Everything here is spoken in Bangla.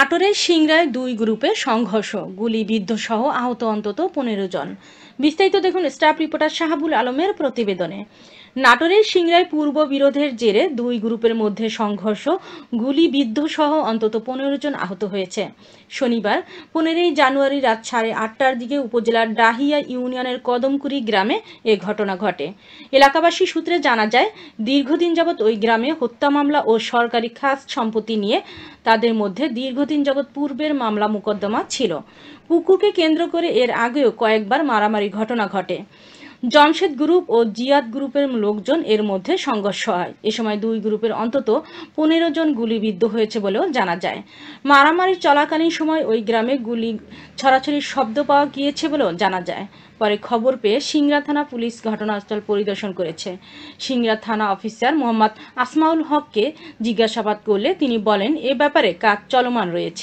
নাটোরের সিংড়ায় দুই গ্রুপে সংঘর্ষ, গুলিবিদ্ধ সহ আহত অন্তত 15 জন। বিস্তারিত দেখুন স্টাফ রিপোর্টার শাহাবুল আলমের প্রতিবেদনে। নাটোরের সিংড়ায় পূর্ব বিরোধের জেরে দুই গ্রুপের মধ্যে সংঘর্ষ, গুলিবিদ্ধ সহ অন্তত 15 জন আহত হয়েছে। শনিবার 15 জানুয়ারি রাত 8:30টার দিকে উপজেলার ডাহিয়া ইউনিয়নের কদমকুড়ি গ্রামে এ ঘটনা ঘটে। এলাকাবাসী সূত্রে জানা যায়, দীর্ঘদিন যাবৎ ওই গ্রামে হত্যা মামলা ও সরকারি খাস সম্পত্তি নিয়ে তাদের মধ্যে দীর্ঘদিন যাবৎ পূর্বের মামলা মোকদ্দমা ছিল। পুকুরকে কেন্দ্র করে এর আগেও কয়েকবার মারামারি ঘটনা ঘটে। জমশেদ গ্রুপ ও জিয়াদ গ্রুপের লোকজন এর মধ্যে সংঘর্ষ হয়। এ সময় দুই গ্রুপের অন্তত 15 জন গুলিবিদ্ধ হয়েছে বলেও জানা যায়। মারামারি চলাকালীন সময় ওই গ্রামে গুলি ছড়াছড়ির শব্দ পাওয়া গিয়েছে বলেও জানা যায়। পরে খবর পেয়ে সিংড়া থানা পুলিশ ঘটনাস্থল পরিদর্শন করেছে। সিংড়া থানা অফিসার মোহাম্মদ আসমাউল হককে জিজ্ঞাসাবাদ করলে তিনি বলেন, এ ব্যাপারে কাজ চলমান রয়েছে।